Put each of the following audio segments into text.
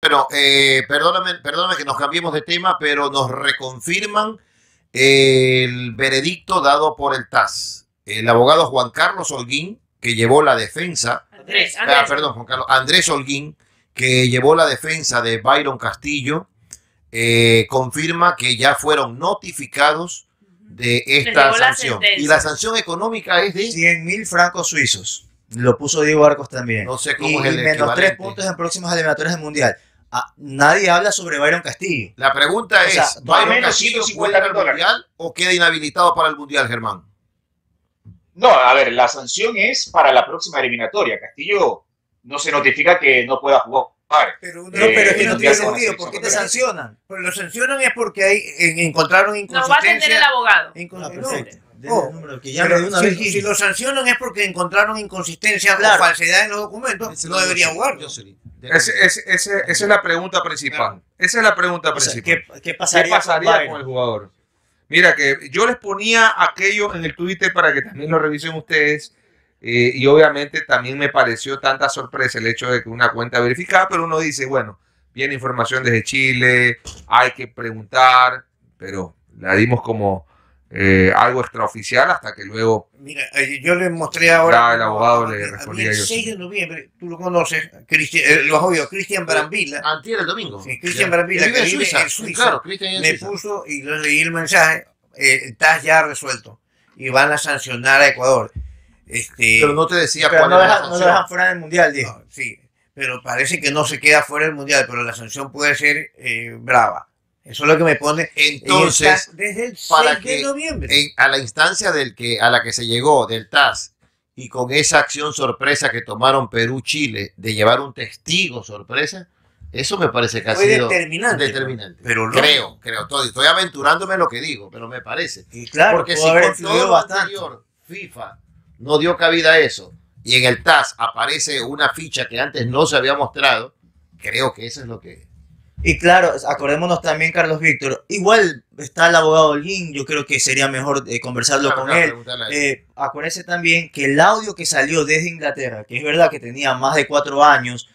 Bueno, perdóname que nos cambiemos de tema, pero nos reconfirman el veredicto dado por el TAS. El abogado Juan Carlos Holguín, que llevó la defensa. Perdón, Juan Carlos. Andrés Holguín, que llevó la defensa de Byron Castillo, confirma que ya fueron notificados de esta sanción. Y la sanción económica es de 100.000 francos suizos. Lo puso Diego Arcos también. No sé cómo es el menos 3 puntos en próximas eliminatorias del Mundial. Nadie habla sobre Byron Castillo. La pregunta es, ¿Byron Castillo puede ir al Mundial o queda inhabilitado para el Mundial, Germán? No, a ver, la sanción es para la próxima eliminatoria. Castillo no se notifica que no pueda jugar. Pero es que no tiene sentido. ¿Por qué te sancionan? Pues lo sancionan es porque encontraron inconsistencia. No va a atender el abogado. Si lo sancionan es porque encontraron inconsistencia o falsedad en los documentos, no debería jugar. Esa es la pregunta principal. Esa es la pregunta principal. ¿Qué pasaría con el jugador? Mira, que yo les ponía aquello en el Twitter para que también lo revisen ustedes. Y obviamente también me pareció tanta sorpresa el hecho de que una cuenta verificada, pero uno dice, bueno, viene información desde Chile, hay que preguntar, pero la dimos como algo extraoficial hasta que luego... Mira, yo le mostré ahora... el abogado le respondía. El 6 de noviembre, tú lo conoces, lo has oído, Cristian Brambila. Antier el domingo. Sí, Cristian Brambila, que vive en Suiza, claro, me puso y le leí el mensaje, está ya resuelto y van a sancionar a Ecuador. Pero no te decía cuál era la sanción. No lo dejan fuera del Mundial, dijo. No, sí, pero parece que no se queda fuera del Mundial, pero la sanción puede ser brava. Eso es lo que me pone. Entonces, desde el 6 de noviembre. A la instancia a la que se llegó del TAS y con esa acción sorpresa que tomaron Perú-Chile de llevar un testigo sorpresa, eso me parece que ha sido determinante. Pero creo. Estoy aventurándome lo que digo, pero me parece. Y claro, porque si con todo lo anterior FIFA no dio cabida a eso y en el TAS aparece una ficha que antes no se había mostrado, creo que eso es lo que... Y claro, acordémonos también, Carlos Víctor, igual está el abogado Holguín, yo creo que sería mejor conversarlo con él. Acuérdense también que el audio que salió desde Inglaterra, que es verdad que tenía más de 4 años,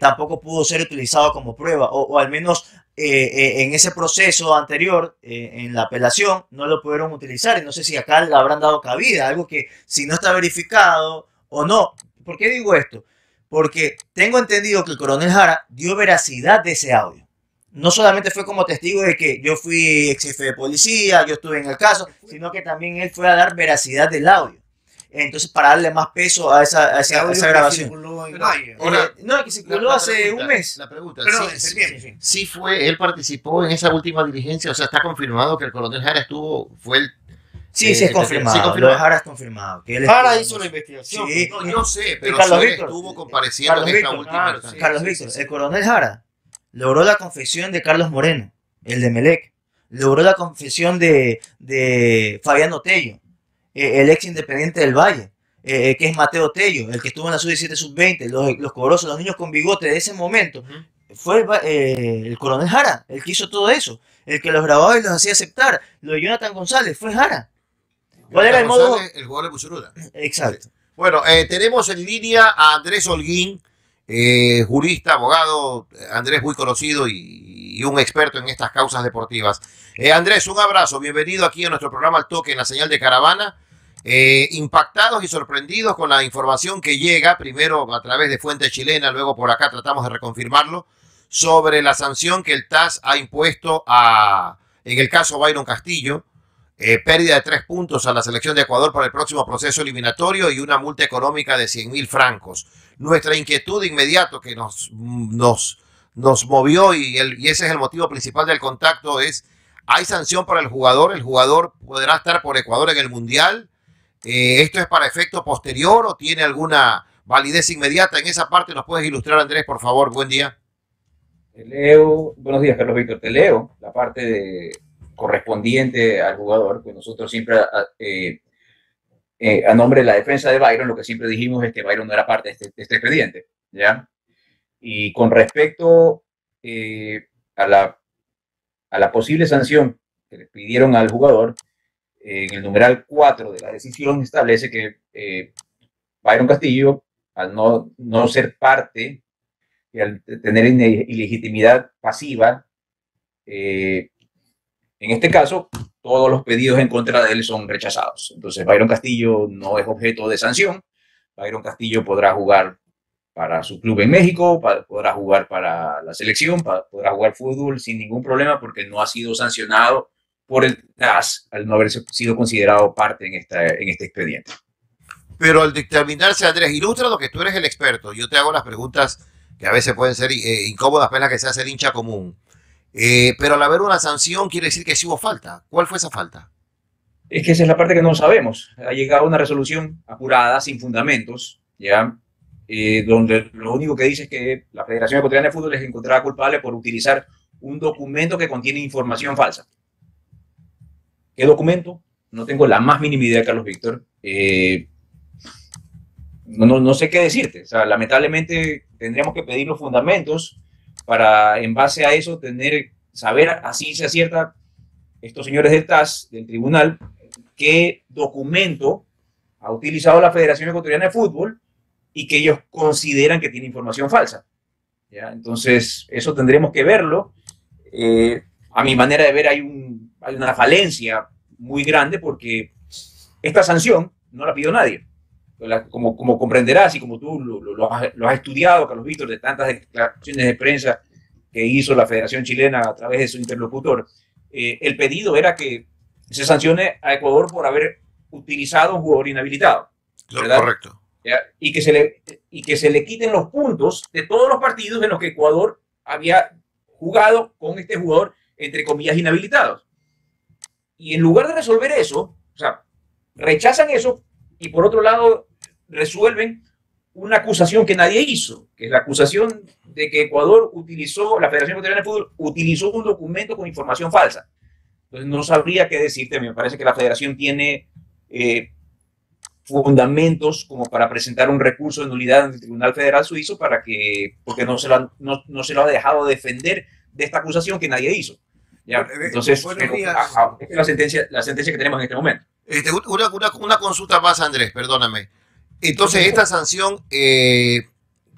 tampoco pudo ser utilizado como prueba, o al menos en ese proceso anterior, en la apelación, no lo pudieron utilizar. Y no sé si acá le habrán dado cabida, algo que si no está verificado o no. ¿Por qué digo esto? Porque tengo entendido que el coronel Jara dio veracidad de ese audio. No solamente fue como testigo de que yo fui ex jefe de policía, yo estuve en el caso, sino que también él fue a dar veracidad del audio. Entonces, para darle más peso a esa grabación. Que circuló hace un mes. La pregunta, sí fue, él participó en esa última diligencia, o sea, está confirmado que el coronel Jara fue el... Sí, es confirmado. Lo de Jara es confirmado. Jara hizo la investigación. Sí, no, yo sé, pero Carlos Víctor estuvo compareciendo en esta última instancia. Carlos Víctor, el coronel Jara logró la confesión de Carlos Moreno, el de Melec. Logró la confesión de Fabiano Tello, el ex Independiente del Valle, que es Mateo Tello, el que estuvo en la sub-17, sub-20, los cobrosos, los niños con bigote de ese momento. Fue el coronel Jara el que hizo todo eso, el que los grababa y los hacía aceptar. Lo de Jonathan González fue Jara. ¿Cuál era el modo? El jugador de Buchuruda. Exacto. Bueno, tenemos en línea a Andrés Holguín, jurista, abogado, Andrés muy conocido y un experto en estas causas deportivas. Andrés, un abrazo, bienvenido aquí a nuestro programa Al Toque en la señal de Caravana. Impactados y sorprendidos con la información que llega, primero a través de fuente chilena, luego por acá tratamos de reconfirmarlo, sobre la sanción que el TAS ha impuesto en el caso Byron Castillo, pérdida de 3 puntos a la selección de Ecuador para el próximo proceso eliminatorio y una multa económica de 100.000 francos. Nuestra inquietud de inmediato que nos movió y ese es el motivo principal del contacto es, ¿hay sanción para el jugador podrá estar por Ecuador en el Mundial? ¿Esto es para efecto posterior o tiene alguna validez inmediata? En esa parte nos puedes ilustrar, Andrés, por favor. Buen día. Buenos días, Carlos Víctor. Te leo la parte correspondiente al jugador, pues nosotros siempre, a nombre de la defensa de Byron, lo que siempre dijimos es que Byron no era parte de este expediente, ¿ya? Y con respecto a la posible sanción que le pidieron al jugador, en el numeral 4 de la decisión establece que Byron Castillo, al no ser parte que al tener ilegitimidad pasiva, en este caso, todos los pedidos en contra de él son rechazados. Entonces, Byron Castillo no es objeto de sanción. Byron Castillo podrá jugar para su club en México, podrá jugar para la selección, podrá jugar fútbol sin ningún problema porque no ha sido sancionado por el TAS al no haber sido considerado parte en este expediente. Pero al dictaminarse, Andrés, ilustra lo que tú eres el experto. Yo te hago las preguntas que a veces pueden ser incómodas, apenas que se hace el hincha común. Pero al haber una sanción quiere decir que sí hubo falta. ¿Cuál fue esa falta? Es que esa es la parte que no sabemos. Ha llegado una resolución apurada, sin fundamentos, ¿ya? Donde lo único que dice es que la Federación Ecuatoriana de Fútbol es encontrada culpable por utilizar un documento que contiene información falsa. ¿Qué documento? No tengo la más mínima idea, Carlos Víctor. No sé qué decirte. O sea, lamentablemente tendríamos que pedir los fundamentos para, en base a eso, saber a ciencia cierta estos señores del TAS, del tribunal, qué documento ha utilizado la Federación Ecuatoriana de Fútbol y que ellos consideran que tiene información falsa. ¿Ya? Entonces, eso tendremos que verlo. A mi manera de ver, hay una falencia muy grande porque esta sanción no la pidió nadie. Como comprenderás y como tú lo has estudiado, Carlos Víctor, de tantas declaraciones de prensa que hizo la Federación Chilena a través de su interlocutor, el pedido era que se sancione a Ecuador por haber utilizado un jugador inhabilitado. ¿Verdad? Correcto. ¿Ya? Y que se le quiten los puntos de todos los partidos en los que Ecuador había jugado con este jugador, entre comillas, inhabilitados. Y en lugar de resolver eso, o sea, rechazan eso y por otro lado resuelven una acusación que nadie hizo, que es la acusación de que la Federación Ecuatoriana de Fútbol utilizó un documento con información falsa. Entonces no sabría qué decirte. Me parece que la Federación tiene fundamentos como para presentar un recurso de nulidad ante el Tribunal Federal Suizo porque no se lo ha dejado defender de esta acusación que nadie hizo. ¿Ya? Entonces, es la sentencia que tenemos en este momento. Una consulta más, Andrés, perdóname. Entonces, esta sanción,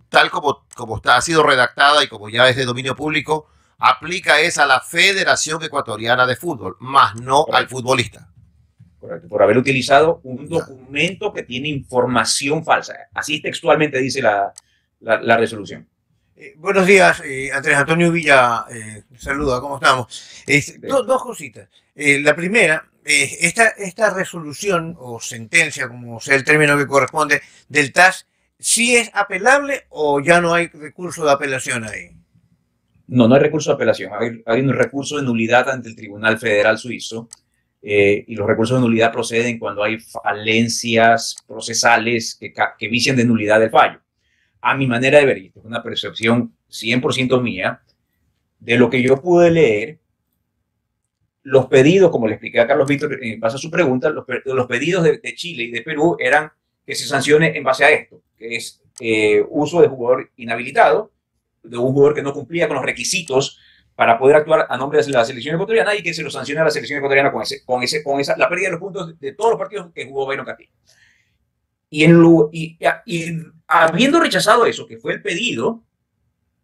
tal como ha sido redactada y como ya es de dominio público, aplica a la Federación Ecuatoriana de Fútbol, más no al futbolista. Correcto, por haber utilizado un documento que tiene información falsa. Así textualmente dice la resolución. Buenos días, Andrés Antonio Villa, saluda, ¿cómo estamos? Dos cositas. La primera, esta resolución o sentencia, como sea el término que corresponde, del TAS, ¿sí es apelable o ya no hay recurso de apelación ahí? No hay recurso de apelación. Hay un recurso de nulidad ante el Tribunal Federal Suizo y los recursos de nulidad proceden cuando hay falencias procesales que vician de nulidad del fallo. A mi manera de ver, y esto es una percepción 100% mía, de lo que yo pude leer, los pedidos, como le expliqué a Carlos Víctor en base a su pregunta, los pedidos de Chile y de Perú eran que se sancione en base a esto, que es uso de jugador inhabilitado, de un jugador que no cumplía con los requisitos para poder actuar a nombre de la selección ecuatoriana y que se lo sancione a la selección ecuatoriana con la pérdida de los puntos de todos los partidos que jugó Byron Castillo. Y habiendo rechazado eso, que fue el pedido,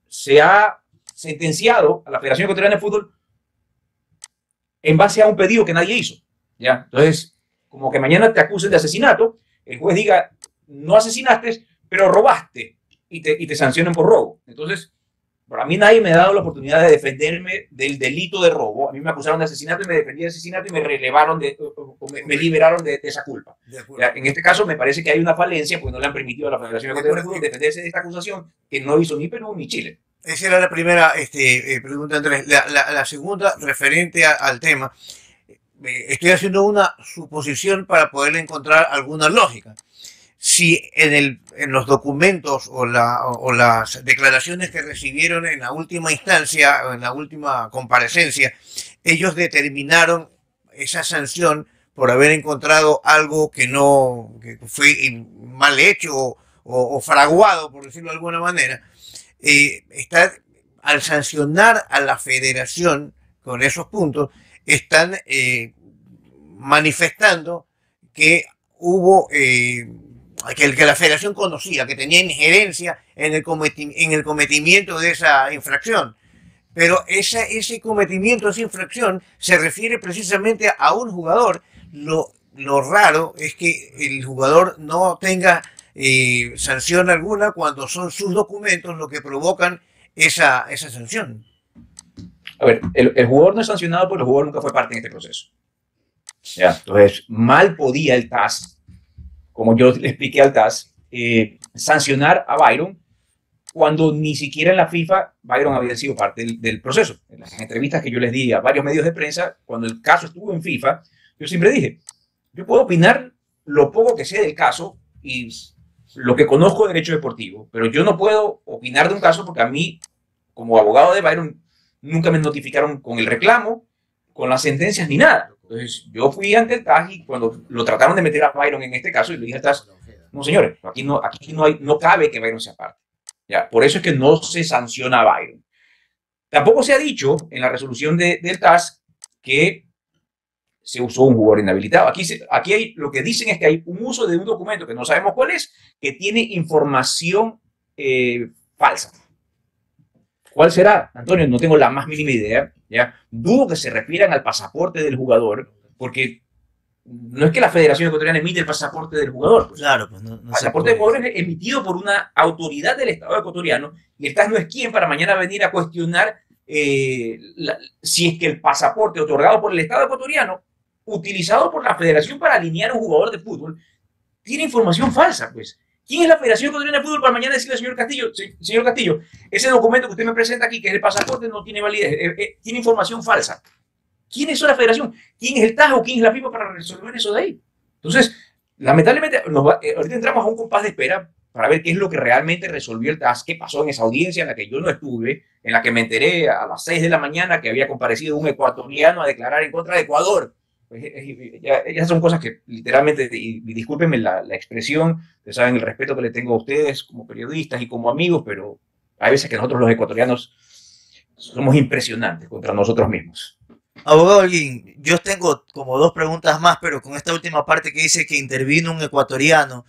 se ha sentenciado a la Federación Ecuatoriana de Fútbol en base a un pedido que nadie hizo. ¿Ya? Entonces, como que mañana te acusen de asesinato, el juez diga, no asesinaste, pero robaste, y te sancionen por robo. Entonces, para mí nadie me ha dado la oportunidad de defenderme del delito de robo. A mí me acusaron de asesinato y me defendí de asesinato y me me liberaron de esa culpa. En este caso me parece que hay una falencia porque no le han permitido a la Federación Ecuatoriana de Fútbol defenderse de esta acusación que no hizo ni Perú ni Chile. Esa era la primera pregunta, Andrés. La segunda, referente al tema, estoy haciendo una suposición para poder encontrar alguna lógica. Si en los documentos o las declaraciones que recibieron en la última instancia o en la última comparecencia, ellos determinaron esa sanción por haber encontrado algo que fue mal hecho o fraguado, por decirlo de alguna manera, al sancionar a la federación con esos puntos, están manifestando que hubo que la federación conocía, que tenía injerencia en el cometimiento de esa infracción. Pero ese cometimiento, esa infracción, se refiere precisamente a un jugador. Lo raro es que el jugador no tenga sanción alguna cuando son sus documentos los que provocan esa sanción. A ver, el jugador no es sancionado porque el jugador nunca fue parte en este proceso. ¿Ya? Entonces, mal podía el TAS, como yo le expliqué al TAS, sancionar a Byron cuando ni siquiera en la FIFA Byron había sido parte del proceso. En las entrevistas que yo les di a varios medios de prensa, cuando el caso estuvo en FIFA, yo siempre dije, yo puedo opinar lo poco que sé del caso y lo que conozco de derecho deportivo, pero yo no puedo opinar de un caso porque a mí, como abogado de Byron, nunca me notificaron con el reclamo, con las sentencias ni nada. Entonces, yo fui ante el TAS y cuando lo trataron de meter a Byron en este caso, y le dije al TAS, no señores, aquí no cabe que Byron sea parte. Ya, por eso es que no se sanciona a Byron. Tampoco se ha dicho en la resolución del TAS que se usó un jugador inhabilitado. Aquí lo que dicen es que hay un uso de un documento que no sabemos cuál es, que tiene información falsa. ¿Cuál será, Antonio? No tengo la más mínima idea. ¿Ya? Dudo que se refieran al pasaporte del jugador, porque no es que la Federación Ecuatoriana emite el pasaporte del jugador. Pues. Claro, pues no el pasaporte del jugador es emitido por una autoridad del Estado ecuatoriano y el TAS no es quien para mañana venir a cuestionar si es que el pasaporte otorgado por el Estado ecuatoriano, utilizado por la Federación para alinear a un jugador de fútbol, tiene información falsa, pues. ¿Quién es la Federación Ecuatoriana de Fútbol para mañana decirle al señor Castillo, señor Castillo, ese documento que usted me presenta aquí, que es el pasaporte, no tiene validez, tiene información falsa? ¿Quién es la Federación? ¿Quién es el TAS o quién es la FIFA para resolver eso de ahí? Entonces, lamentablemente, ahorita entramos a un compás de espera para ver qué es lo que realmente resolvió el TAS, qué pasó en esa audiencia en la que yo no estuve, en la que me enteré a las 6 de la mañana que había comparecido un ecuatoriano a declarar en contra de Ecuador. Ya son cosas que literalmente, y discúlpenme la expresión, ustedes saben el respeto que le tengo a ustedes como periodistas y como amigos, pero hay veces que nosotros los ecuatorianos somos impresionantes contra nosotros mismos. Abogado Holguín, yo tengo como 2 preguntas más, pero con esta última parte que dice que intervino un ecuatoriano,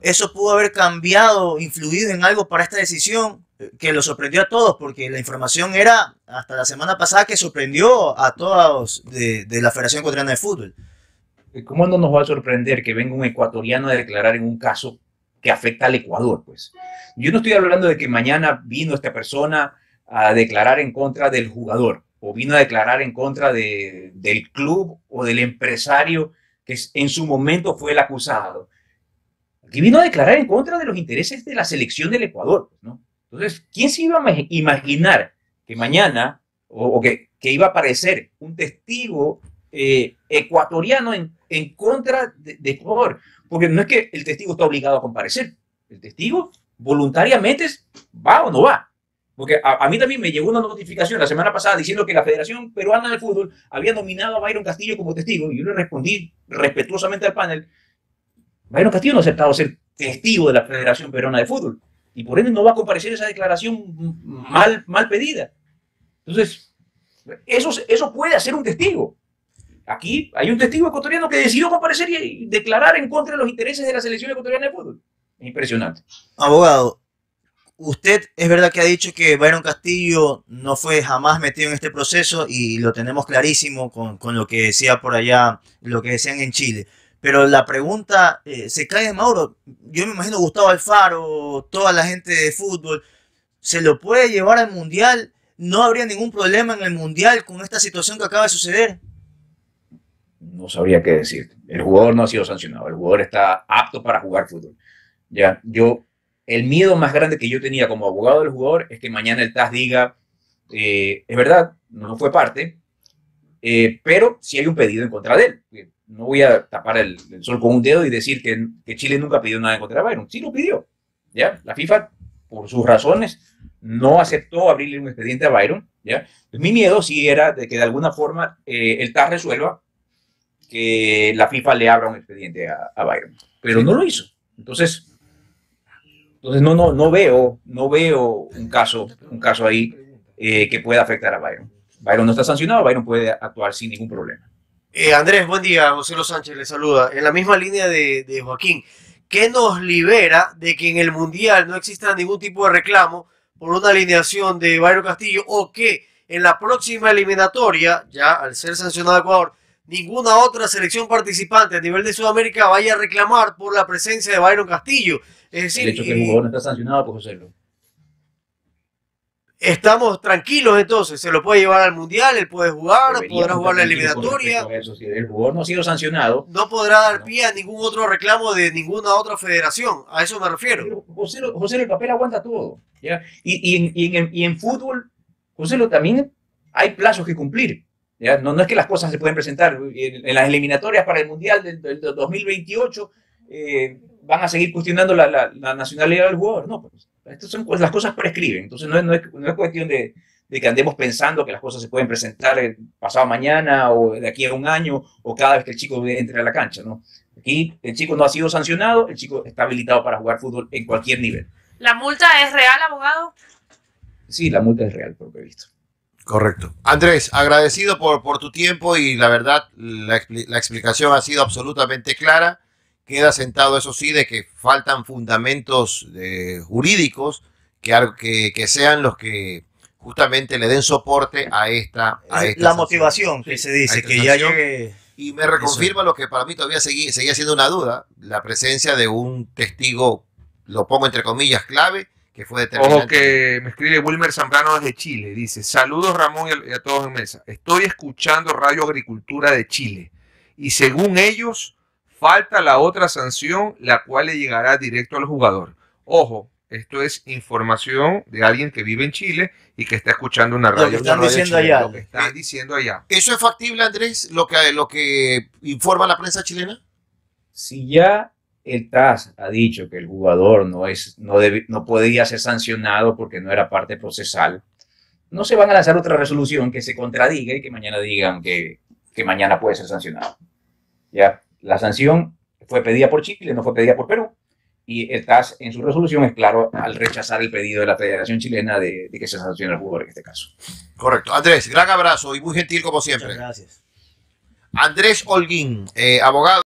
¿eso pudo haber cambiado, influido en algo para esta decisión que lo sorprendió a todos? Porque la información era, hasta la semana pasada, que sorprendió a todos de la Federación Ecuatoriana de Fútbol. ¿Cómo no nos va a sorprender que venga un ecuatoriano a declarar en un caso que afecta al Ecuador? Pues yo no estoy hablando de que mañana vino esta persona a declarar en contra del jugador o vino a declarar en contra del club o del empresario que en su momento fue el acusado. Aquí vino a declarar en contra de los intereses de la selección del Ecuador, ¿no? Entonces, ¿quién se iba a imaginar que mañana o que iba a aparecer un testigo ecuatoriano en contra de Ecuador? Porque no es que el testigo está obligado a comparecer. El testigo voluntariamente va o no va. Porque a mí también me llegó una notificación la semana pasada diciendo que la Federación Peruana de Fútbol había nominado a Byron Castillo como testigo y yo le respondí respetuosamente al panel, Byron Castillo no ha aceptado ser testigo de la Federación Peruana de Fútbol y por ende no va a comparecer esa declaración mal pedida. Entonces, eso puede hacer un testigo. Aquí hay un testigo ecuatoriano que decidió comparecer y declarar en contra de los intereses de la selección ecuatoriana de fútbol. Es impresionante. Abogado, usted es verdad que ha dicho que Byron Castillo no fue jamás metido en este proceso y lo tenemos clarísimo con lo que decía por allá, lo que decían en Chile. Pero la pregunta se cae de Mauro. Yo me imagino Gustavo Alfaro, toda la gente de fútbol, ¿se lo puede llevar al Mundial? ¿No habría ningún problema en el Mundial con esta situación que acaba de suceder? No sabría qué decir. El jugador no ha sido sancionado. El jugador está apto para jugar fútbol. Ya, el miedo más grande que yo tenía como abogado del jugador es que mañana el TAS diga, es verdad, no fue parte, pero sí hay un pedido en contra de él. No voy a tapar el sol con un dedo y decir que Chile nunca pidió nada en contra de Byron. Sí lo pidió. ¿Ya? La FIFA, por sus razones, no aceptó abrirle un expediente a Byron. ¿Ya? Pues mi miedo sí era de que de alguna forma el TAS resuelva que la FIFA le abra un expediente a Byron. Pero no lo hizo. Entonces no veo un caso ahí que pueda afectar a Byron. Byron no está sancionado, Byron puede actuar sin ningún problema. Andrés, buen día. José Los Sánchez le saluda. En la misma línea de Joaquín, ¿qué nos libera de que en el Mundial no exista ningún tipo de reclamo por una alineación de Byron Castillo, o que en la próxima eliminatoria, ya al ser sancionado Ecuador, ninguna otra selección participante a nivel de Sudamérica vaya a reclamar por la presencia de Byron Castillo? Es decir, el hecho que el jugador no está sancionado, pues José. Estamos tranquilos entonces, se lo puede llevar al Mundial, él puede jugar, podrá jugar la eliminatoria. Eso, si el jugador no ha sido sancionado. No podrá dar pie a ningún otro reclamo de ninguna otra federación, a eso me refiero. José, el papel aguanta todo. ¿Ya? Y en fútbol, José, también hay plazos que cumplir. ¿Ya? No es que las cosas se pueden presentar. En las eliminatorias para el Mundial del 2028 van a seguir cuestionando la nacionalidad del jugador. No, pues. Las cosas prescriben, entonces no es cuestión de que andemos pensando que las cosas se pueden presentar pasado mañana o de aquí a un año o cada vez que el chico entre a la cancha, ¿no? Aquí el chico no ha sido sancionado, el chico está habilitado para jugar fútbol en cualquier nivel. ¿La multa es real, abogado? Sí, la multa es real, por lo que he visto. Correcto. Andrés, agradecido por tu tiempo y la verdad, la explicación ha sido absolutamente clara. Queda sentado, eso sí, de que faltan fundamentos jurídicos que sean los que justamente le den soporte a esta la motivación que se dice, que ya llegue. Y me reconfirma lo que para mí todavía seguía siendo una duda, la presencia de un testigo, lo pongo entre comillas, clave, que fue determinante. Ojo que me escribe Wilmer Zambrano desde Chile, dice: saludos Ramón y a todos en mesa. Estoy escuchando Radio Agricultura de Chile y según ellos falta la otra sanción, la cual le llegará directo al jugador. Ojo, esto es información de alguien que vive en Chile y que está escuchando una radio. Lo que están diciendo allá. Lo que están diciendo allá. ¿Eso es factible, Andrés, lo que informa la prensa chilena? Si ya el TAS ha dicho que el jugador no podía ser sancionado porque no era parte procesal, no se van a lanzar otra resolución que se contradiga y que mañana digan que mañana puede ser sancionado. ¿Ya? La sanción fue pedida por Chile, no fue pedida por Perú, y el TAS en su resolución es claro al rechazar el pedido de la Federación Chilena de que se sancione al jugador en este caso. Correcto. Andrés, gran abrazo y muy gentil como siempre. Muchas gracias. Andrés Holguín, abogado.